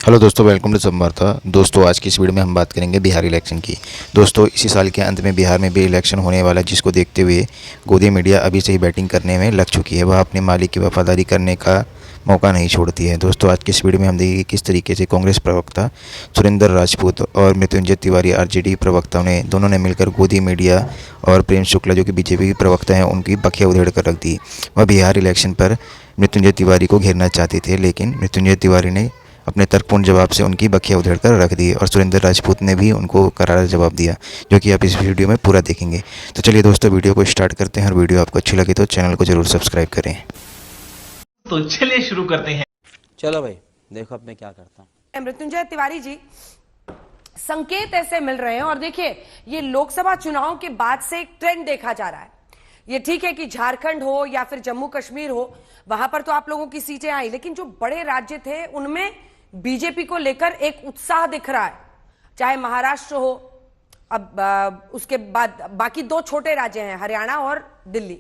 Hello दोस्तों, welcome to समवार्ता। दोस्तों, आज की इस वीडियो में हम बात करेंगे बिहार इलेक्शन की। दोस्तों, इसी साल के अंत में बिहार में भी इलेक्शन होने वाला है, जिसको देखते हुए गोदी मीडिया अभी से ही बैटिंग करने में लग चुकी है। वह अपने मालिक की वफादारी करने का मौका नहीं छोड़ती है। दोस्तों, आज की इस वीडियो में हम देखेंगे किस तरीके से कांग्रेस प्रवक्ता सुरेंद्र राजपूत और मृत्युंजय तिवारी आरजेडी प्रवक्ताओं ने दोनों ने मिलकर गोदी मीडिया और प्रेम शुक्ला जो कि बीजेपी के प्रवक्ता हैं उनकी बखिया उधेड़ कर रख दी। वह बिहार इलेक्शन पर मृत्युंजय तिवारी को घेरना चाहते थे, लेकिन मृत्युंजय तिवारी ने अपने तर्कपूर्ण जवाब से उनकी बखिया उधेड़ कर रख दी और सुरेंद्र राजपूत ने भी उनको करारा जवाब दिया, जो कि आप इस वीडियो में पूरा देखेंगे। तो चलिए दोस्तों, वीडियो को स्टार्ट करते हैं और वीडियो आपको अच्छी लगे तो चैनल को जरूर सब्सक्राइब करें। तो चलिए शुरू करते हैं। चलो भाई, देखो अब मैं क्या करता हूँ। मृत्युंजय तिवारी जी, संकेत ऐसे मिल रहे हैं और देखिए ये लोकसभा चुनाव के बाद से एक ट्रेंड देखा जा रहा है। ये ठीक है कि झारखंड हो या फिर जम्मू कश्मीर हो, वहां पर तो आप लोगों की सीटें आई, लेकिन जो बड़े राज्य थे उनमें बीजेपी को लेकर एक उत्साह दिख रहा है। चाहे महाराष्ट्र हो, अब उसके बाद बाकी दो छोटे राज्य हैं, हरियाणा और दिल्ली।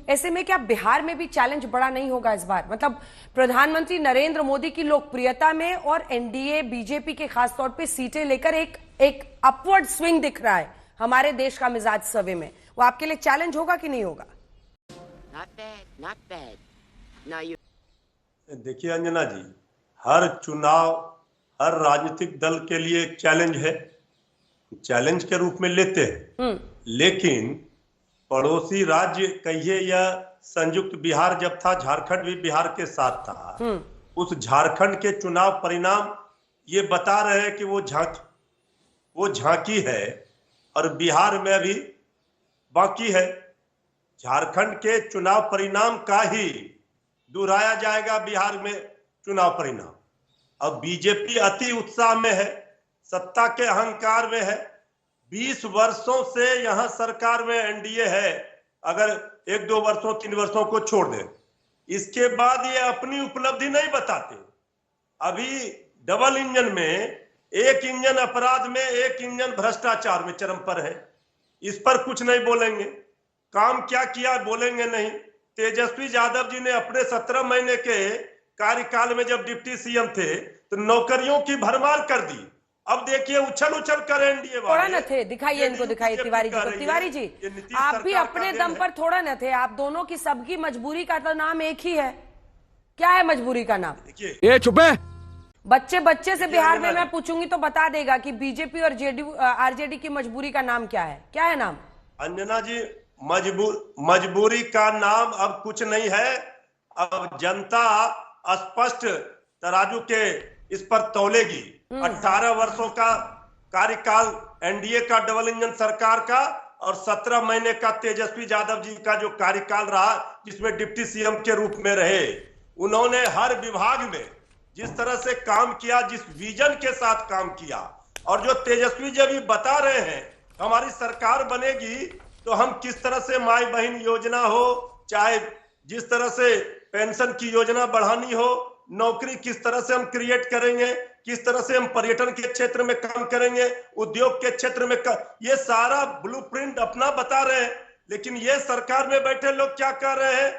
ऐसे में क्या बिहार में भी चैलेंज बड़ा नहीं होगा इस बार? मतलब प्रधानमंत्री नरेंद्र मोदी की लोकप्रियता में और एनडीए बीजेपी के खासतौर पे सीटें लेकर एक अपवर्ड स्विंग दिख रहा है हमारे देश का मिजाज सर्वे में। वो आपके लिए चैलेंज होगा कि नहीं होगा? Not bad. Now you. देखिए अंजना जी, हर चुनाव हर राजनीतिक दल के लिए एक चैलेंज है, चैलेंज के रूप में लेते हैं। लेकिन पड़ोसी राज्य कहिए या संयुक्त बिहार जब था, झारखंड भी बिहार के साथ था। उस झारखंड के चुनाव परिणाम ये बता रहे हैं कि वो झांकी है और बिहार में अभी बाकी है। झारखंड के चुनाव परिणाम का ही दोहराया जाएगा बिहार में चुनाव परिणाम। अब बीजेपी अति उत्साह में है, सत्ता के अहंकार में है, 20 वर्षों से यहां सरकार में एनडीए है। अगर 1-2 वर्षों 3 वर्षों को छोड़ दें, इसके बाद ये अपनी उपलब्धि नहीं बताते। अभी डबल इंजन में, एक इंजन अपराध में, एक इंजन भ्रष्टाचार में चरम पर है। इस पर कुछ नहीं बोलेंगे, काम क्या किया बोलेंगे नहीं। तेजस्वी यादव जी ने अपने 17 महीने के कार्यकाल में जब डिप्टी सीएम थे तो नौकरियों की भरमार कर दी। अब देखिए उछल उछल कर एनडीए थोड़ा न थे, दिखाइए इनको, दिखाइए तिवारी जी को। तिवारी जी, आप भी अपने दम पर थोड़ा न थे। आप दोनों की सबकी मजबूरी का तो नाम एक ही है। क्या है मजबूरी का नाम? ये चुप है। बच्चे बच्चे से बिहार में मैं पूछूंगी तो बता देगा कि बीजेपी और आरजेडी की मजबूरी का नाम क्या है। क्या है नाम? अंजना जी, मजबूरी का नाम अब कुछ नहीं है। अब जनता स्पष्ट तराजू के इस पर तौलेगी। 18 वर्षों का कार्यकाल एनडीए का, डबल इंजन सरकार का, और 17 महीने का तेजस्वी यादव जी का जो कार्यकाल रहा, जिसमें डिप्टी सीएम के रूप में रहे। उन्होंने हर विभाग में जिस तरह से काम किया, जिस विजन के साथ काम किया, और जो तेजस्वी जी भी बता रहे हैं हमारी सरकार बनेगी तो हम किस तरह से माई बहन योजना हो, चाहे जिस तरह से पेंशन की योजना बढ़ानी हो, नौकरी किस तरह से हम क्रिएट करेंगे, किस तरह से हम पर्यटन के क्षेत्र में काम करेंगे, उद्योग के क्षेत्र में ये सारा ब्लूप्रिंट अपना बता रहे हैं। लेकिन ये सरकार में बैठे लोग क्या कर रहे हैं?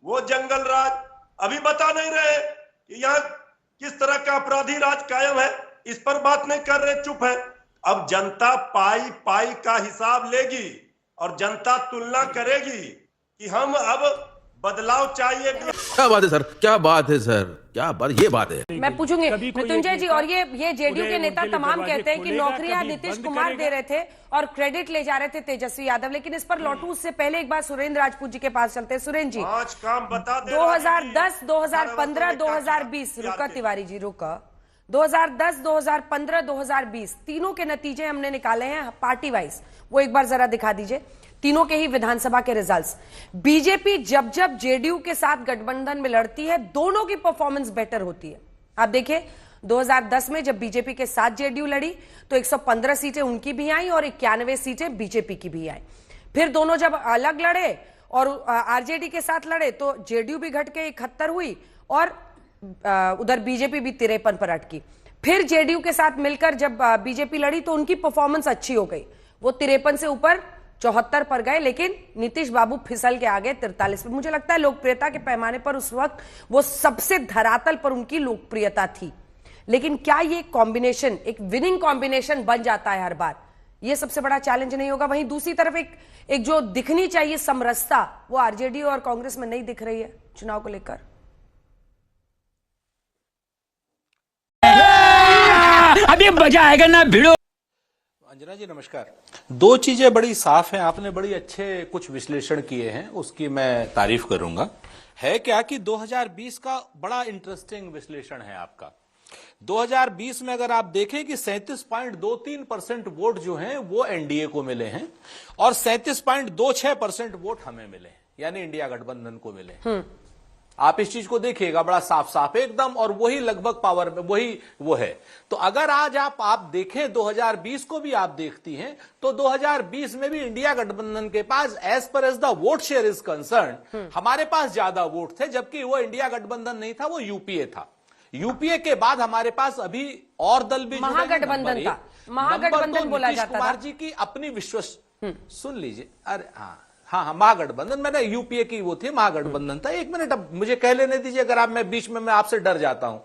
वो जंगल राज अभी बता नहीं रहे कि यहाँ किस तरह का अपराधी राज कायम है। इस पर बात नहीं कर रहे, चुप है। अब जनता पाई पाई का हिसाब लेगी और जनता तुलना करेगी कि हम अब बदलाव चाहिए। क्या बात है सर, क्या बात है सर, क्या बात, ये बात है। मैं पूछूंगी मृत्युंजय जी, और ये जेडीयू के नेता तमाम कहते हैं कि नौकरियां नीतीश कुमार दे रहे थे और क्रेडिट ले जा रहे थे तेजस्वी यादव। लेकिन इस पर लौटू उससे पहले एक बार सुरेंद्र राजपूत जी के पास चलते हैं। सुरेंद्र जी, 5 काम बता दे। 2010, 2015, 2020, रुका तिवारी जी रुका। 2010, 2015, 2020 तीनों के नतीजे हमने निकाले हैं पार्टी वाइज। वो एक बार जरा दिखा दीजिए तीनों के ही विधानसभा के रिजल्ट्स। बीजेपी जब जब जेडीयू के साथ गठबंधन में लड़ती है, दोनों की परफॉर्मेंस बेटर होती है। आप देखिए 2010 में जब बीजेपी के साथ जेडीयू लड़ी तो 115 सीटें उनकी भी आई और 91 सीटें बीजेपी की भी आई। फिर दोनों जब अलग लड़े और आरजेडी के साथ लड़े तो जेडीयू भी घट के 71 हुई और उधर बीजेपी भी 53 पर अटकी। फिर जेडीयू के साथ मिलकर जब बीजेपी लड़ी तो उनकी परफॉर्मेंस अच्छी हो गई, वो 53 से ऊपर 74 पर गए, लेकिन नीतीश बाबू फिसल के आ गए 43 पर। मुझे लगता है लोकप्रियता के पैमाने पर उस वक्त वो सबसे धरातल पर उनकी लोकप्रियता थी। लेकिन क्या ये कॉम्बिनेशन एक विनिंग कॉम्बिनेशन बन जाता है हर बार, ये सबसे बड़ा चैलेंज नहीं होगा? वहीं दूसरी तरफ एक जो दिखनी चाहिए समरसता, वो आरजेडी और कांग्रेस में नहीं दिख रही है चुनाव को लेकर। अभी मजा आएगा ना भिड़ो। अंजना जी नमस्कार। दो चीजें बड़ी साफ हैं, आपने बड़ी अच्छे कुछ विश्लेषण किए हैं, उसकी मैं तारीफ करूंगा। है क्या कि 2020 का बड़ा इंटरेस्टिंग विश्लेषण है आपका। 2020 में अगर आप देखें कि 37.23% वोट जो हैं वो एनडीए को मिले हैं और 37.26% वोट हमें मिले हैं, यानी इंडिया गठबंधन को मिले। आप इस चीज को देखिएगा, बड़ा साफ साफ एकदम, और वही लगभग पावर में वही वो है। तो अगर आज आप देखें 2020 को भी आप देखती हैं तो 2020 में भी इंडिया गठबंधन के पास as per as the vote share is concern हमारे पास ज्यादा वोट थे, जबकि वो इंडिया गठबंधन नहीं था, वो यूपीए था। यूपीए के बाद हमारे पास अभी और दल भी महागठबंधन था, महागठबंधन बोला जाता था। कुमार जी की अपनी विश्वास सुन लीजिए, अरे हाँ महागठबंधन, मैंने यूपीए की वो थी, महागठबंधन था। एक मिनट अब मुझे कह लेने दीजिए, अगर आप मैं बीच में मैं आपसे डर जाता हूं,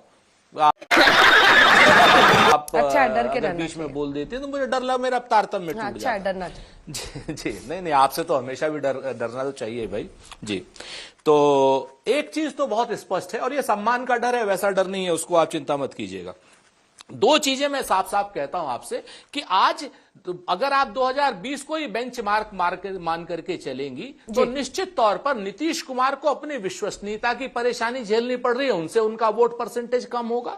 आप अच्छा डर के बीच में बोल देते हैं तो मुझे डर लगा, मेरा तारतम्य टूट अच्छा डरना जी नहीं आपसे तो हमेशा भी डरना तो चाहिए भाई जी। तो एक चीज तो बहुत स्पष्ट है, और ये सम्मान का डर है, वैसा डर नहीं है, उसको आप चिंता मत कीजिएगा। दो चीजें मैं साफ साफ कहता हूं आपसे कि आज अगर आप 2020 को ही बेंचमार्क मान करके चलेंगी तो निश्चित तौर पर नीतीश कुमार को अपनी विश्वसनीयता की परेशानी झेलनी पड़ रही है, उनसे उनका वोट परसेंटेज कम होगा,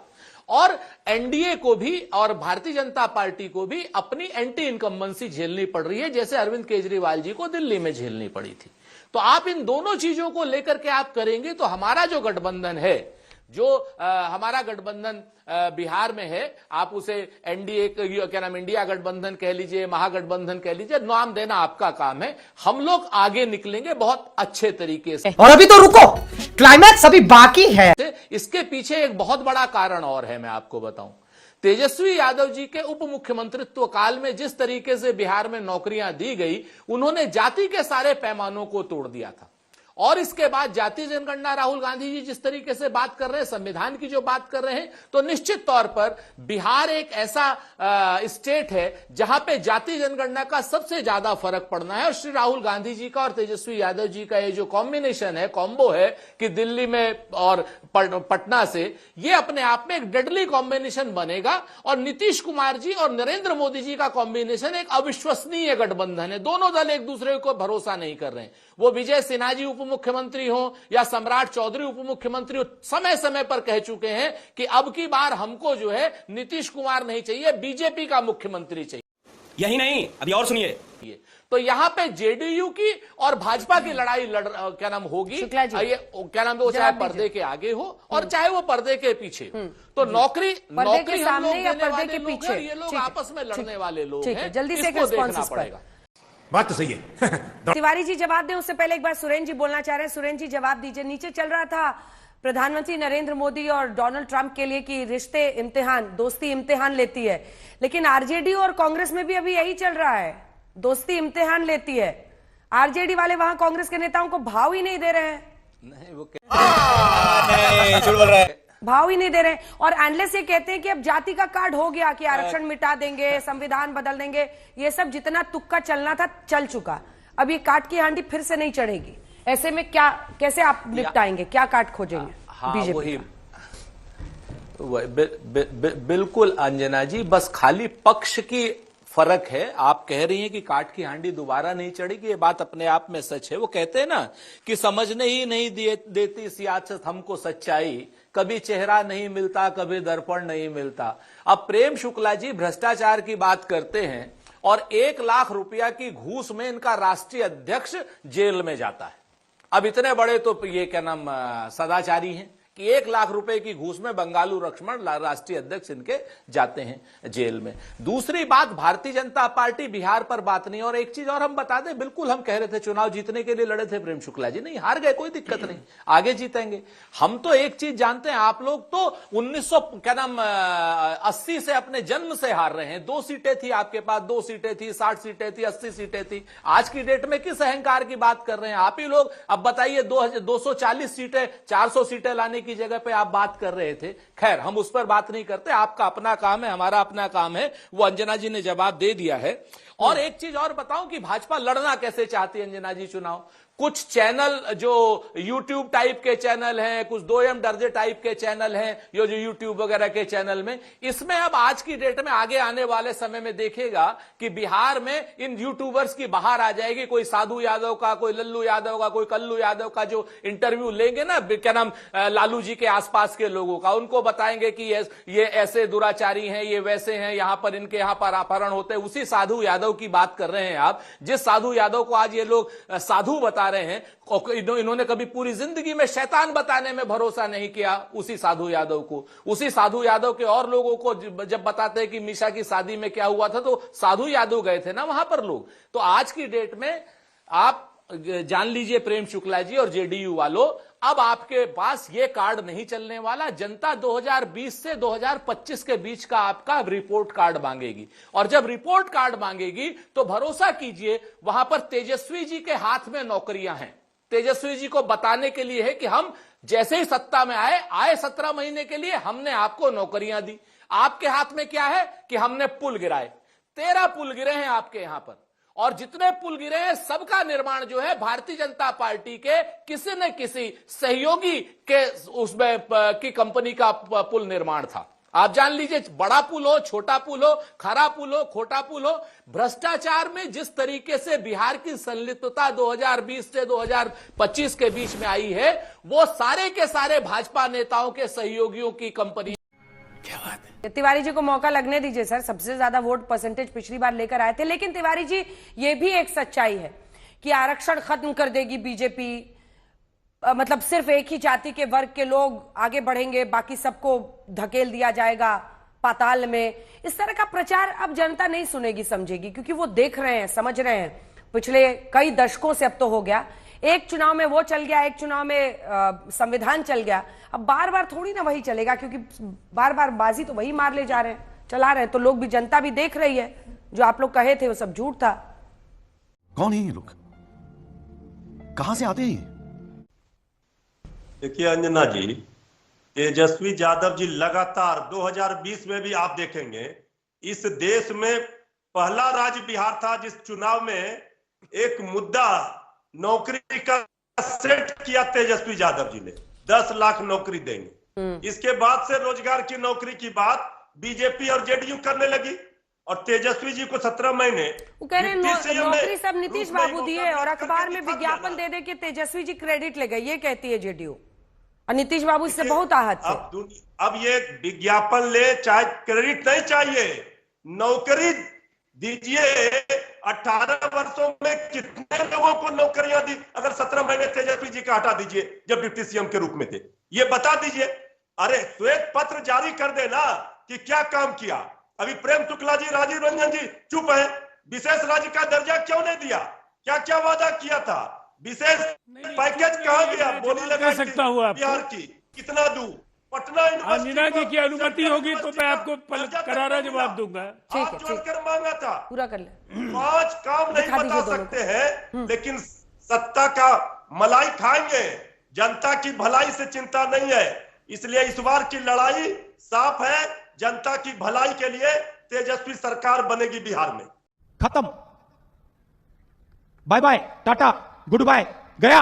और एनडीए को भी और भारतीय जनता पार्टी को भी अपनी एंटी इनकम्बेंसी झेलनी पड़ रही है, जैसे अरविंद केजरीवाल जी को दिल्ली में झेलनी पड़ी थी। तो आप इन दोनों चीजों को लेकर के आप करेंगे तो हमारा जो गठबंधन है, जो हमारा गठबंधन बिहार में है, आप उसे एनडीए क्या नाम इंडिया गठबंधन कह लीजिए, महागठबंधन कह लीजिए, नाम देना आपका काम है। हम लोग आगे निकलेंगे बहुत अच्छे तरीके से। और अभी तो रुको, क्लाइमैक्स अभी बाकी है। इसके पीछे एक बहुत बड़ा कारण और है, मैं आपको बताऊं। तेजस्वी यादव जी के उप मुख्यमंत्रित्व काल में जिस तरीके से बिहार में नौकरियां दी गई, उन्होंने जाति के सारे पैमानों को तोड़ दिया था। और इसके बाद जातीय जनगणना, राहुल गांधी जी जिस तरीके से बात कर रहे हैं, संविधान की जो बात कर रहे हैं, तो निश्चित तौर पर बिहार एक ऐसा स्टेट है जहां पे जातीय जनगणना का सबसे ज्यादा फर्क पड़ना है। और श्री राहुल गांधी जी का और तेजस्वी यादव जी का ये जो कॉम्बिनेशन है, कॉम्बो है कि दिल्ली में और पटना से, ये अपने आप में एक डेडली कॉम्बिनेशन बनेगा। और नीतीश कुमार जी और नरेंद्र मोदी जी का कॉम्बिनेशन एक अविश्वसनीय गठबंधन है। दोनों दल एक दूसरे को भरोसा नहीं कर रहे हैं। वो विजय सिन्हा जी उप मुख्यमंत्री हो या सम्राट चौधरी उप मुख्यमंत्री हो, समय समय पर कह चुके हैं कि अब की बार हमको जो है नीतीश कुमार नहीं चाहिए, बीजेपी का मुख्यमंत्री चाहिए। यही नहीं, अभी और सुनिए। तो यहां पे जेडीयू की और भाजपा की लड़ाई क्या नाम होगी, ये क्या नाम, वो चाहे पर्दे के आगे हो और चाहे वो पर्दे के पीछे। तो नौकरी हम लोग देने वाले लोग हैं, ये लोग आपस में लड़ने वाले लोग हैं। जल्दी से देखना पड़ेगा। बात तो सही है। तिवारी जी जवाब दें, उससे पहले एक बार सुरेन जी बोलना चाह रहे हैं। सुरेन जी जवाब दीजिए। नीचे चल रहा था प्रधानमंत्री नरेंद्र मोदी और डोनाल्ड ट्रंप के लिए कि रिश्ते इम्तिहान, दोस्ती इम्तिहान लेती है, लेकिन आरजेडी और कांग्रेस में भी अभी यही चल रहा है, दोस्ती इम्तिहान लेती है। आरजेडी वाले वहां कांग्रेस के नेताओं को भाव ही नहीं दे रहे हैं। नहीं वो झूठ बोल रहा है, भाव ही नहीं दे रहे। और एनालिस्ट ये कहते हैं कि अब जाति का कार्ड हो गया, कि आरक्षण मिटा देंगे, संविधान बदल देंगे, ये सब जितना तुक्का चलना था चल चुका, अब ये काट की हांडी फिर से नहीं चढ़ेगी। ऐसे में क्या, कैसे आप निपटाएंगे, क्या काट खोजेंगे? बीजेपी बिल्कुल अंजना जी, बस खाली पक्ष की फर्क है। आप कह रही हैं कि काट की हांडी दोबारा नहीं चढ़ेगी, ये बात अपने आप में सच है। वो कहते हैं ना कि समझने ही नहीं देती सियासत हमको सच्चाई, कभी चेहरा नहीं मिलता, कभी दर्पण नहीं मिलता। अब प्रेम शुक्ला जी भ्रष्टाचार की बात करते हैं और 1 लाख रुपया की घूस में इनका राष्ट्रीय अध्यक्ष जेल में जाता है। अब इतने बड़े तो ये क्या नाम सदाचारी हैं कि 1 लाख रुपए की घूस में बंगालू लक्ष्मण राष्ट्रीय अध्यक्ष इनके जाते हैं जेल में। दूसरी बात, भारतीय जनता पार्टी बिहार पर बात नहीं। और एक चीज और हम बता दें, बिल्कुल हम कह रहे थे चुनाव जीतने के लिए लड़े थे प्रेम शुक्ला जी, नहीं हार गए, कोई दिक्कत नहीं, आगे जीतेंगे। हम तो एक चीज जानते हैं, आप लोग तो 1980 से अपने जन्म से हार रहे हैं। 2 सीटें थी आपके पास, 2 सीटें थी, 60 सीटें थी, 80 सीटें थी। आज की डेट में किस अहंकार की बात कर रहे हैं आप ही लोग? अब बताइए 240 सीटें, 400 सीटें लाने की जगह पे आप बात कर रहे थे। खैर, हम उस पर बात नहीं करते, आपका अपना काम है, हमारा अपना काम है, वो अंजना जी ने जवाब दे दिया है। और एक चीज और बताऊं कि भाजपा लड़ना कैसे चाहती है अंजना जी चुनाव। कुछ चैनल जो YouTube टाइप के चैनल हैं, कुछ 2M दर्जे टाइप के चैनल हैं, ये जो YouTube वगैरह के चैनल में, इसमें अब आज की डेट में आगे आने वाले समय में देखेगा कि बिहार में इन यूट्यूबर्स की बाहर आ जाएगी। कोई साधु यादव का, कोई लल्लू यादव का, कोई कल्लू यादव का जो इंटरव्यू लेंगे ना, क्या नाम, लालू जी के आसपास के लोगों का, उनको बताएंगे कि ये ऐसे दुराचारी हैं, ये वैसे हैं, यहां पर इनके यहां पर अपहरण होते हैं। उसी साधु यादव की बात कर रहे हैं आप, जिस साधु यादव को आज ये लोग साधु बता रहे हैं। इन्होंने कभी पूरी जिंदगी में शैतान बताने में भरोसा नहीं किया उसी साधु यादव को। उसी साधु यादव के और लोगों को जब बताते हैं कि मीशा की शादी में क्या हुआ था, तो साधु यादव गए थे ना वहां पर लोग। तो आज की डेट में आप जान लीजिए प्रेम शुक्ला जी और जेडीयू वालों, अब आपके पास ये कार्ड नहीं चलने वाला। जनता 2020 से 2025 के बीच का आपका रिपोर्ट कार्ड मांगेगी, और जब रिपोर्ट कार्ड मांगेगी तो भरोसा कीजिए वहां पर तेजस्वी जी के हाथ में नौकरियां हैं। तेजस्वी जी को बताने के लिए है कि हम जैसे ही सत्ता में आए 17 महीने के लिए हमने आपको नौकरियां दी। आपके हाथ में क्या है कि हमने पुल गिराए, 13 पुल गिरे हैं आपके यहां पर, और जितने पुल गिरे हैं सबका निर्माण जो है भारतीय जनता पार्टी के किसी न किसी सहयोगी के उसमें की कंपनी का पुल निर्माण था। आप जान लीजिए, बड़ा पुल हो, छोटा पुल हो, खरा पुल हो, खोटा पुल हो, भ्रष्टाचार में जिस तरीके से बिहार की संलिप्तता 2020 से 2025 के बीच में आई है, वो सारे के सारे भाजपा नेताओं के सहयोगियों की कंपनी। तिवारी जी को मौका लगने दीजिए सर, सबसे ज्यादा वोट परसेंटेज पिछली बार लेकर आए थे। लेकिन तिवारी जी, ये भी एक सच्चाई है कि आरक्षण खत्म कर देगी बीजेपी, मतलब सिर्फ एक ही जाति के वर्ग के लोग आगे बढ़ेंगे, बाकी सबको धकेल दिया जाएगा पाताल में। इस तरह का प्रचार अब जनता नहीं सुनेगी, समझेगी, क्योंकि वो देख रहे हैं, समझ रहे हैं। पिछले कई दशकों से अब तो हो गया, एक चुनाव में वो चल गया, एक चुनाव में संविधान चल गया, अब बार बार थोड़ी ना वही चलेगा, क्योंकि बार बार बाजी तो वही मार ले जा रहे हैं, चला रहे हैं। तो लोग भी, जनता भी देख रही है, जो आप लोग कहे थे वो सब झूठ था। कौन है ये लोग, कहां से आते हैं? देखिए अंजना जी, तेजस्वी यादव जी लगातार 2020 में भी आप देखेंगे, इस देश में पहला राज्य बिहार था जिस चुनाव में एक मुद्दा नौकरी का सेट किया तेजस्वी यादव जी ने, 10 लाख नौकरी देंगे। इसके बाद से रोजगार की नौकरी की बात बीजेपी और जेडीयू करने लगी, और तेजस्वी जी को 17 महीने वो कह रहे हैं नौकरी सब नीतीश बाबू दिए, और अखबार में विज्ञापन दे दे के तेजस्वी जी क्रेडिट ले गए, ये कहती है जेडीयू, और नीतीश बाबू इससे बहुत आहत थे। अब ये विज्ञापन ले, चाहे क्रेडिट नहीं चाहिए, नौकरी दीजिए। 18 वर्षों में कितने लोगों को नौकरियां दी? अगर 17 महीने तेजस्वी जी का हटा दीजिए जब डिप्टी सीएम के रूप में थे, ये बता दीजिए। अरे श्वेत पत्र जारी कर देना कि क्या काम किया। अभी प्रेम शुक्ला जी, राजीव रंजन जी चुप है, विशेष राज्य का दर्जा क्यों नहीं दिया? क्या क्या वादा किया था? विशेष पैकेज कहां गया? बोली लगा सकता हूं बिहार की कितना दूर? पटना अंजना जी की अनुमति होगी तो मैं आपको करारा जवाब दूंगा। ठीक है, जोड़कर मांगा था, पूरा कर ले। 5 काम नहीं बता सकते हैं, लेकिन सत्ता का मलाई खाएंगे। जनता की भलाई से चिंता नहीं है, इसलिए इस बार की लड़ाई साफ है। जनता की भलाई के लिए तेजस्वी सरकार बनेगी बिहार में। खत्म, bye bye, tata, good bye, गया।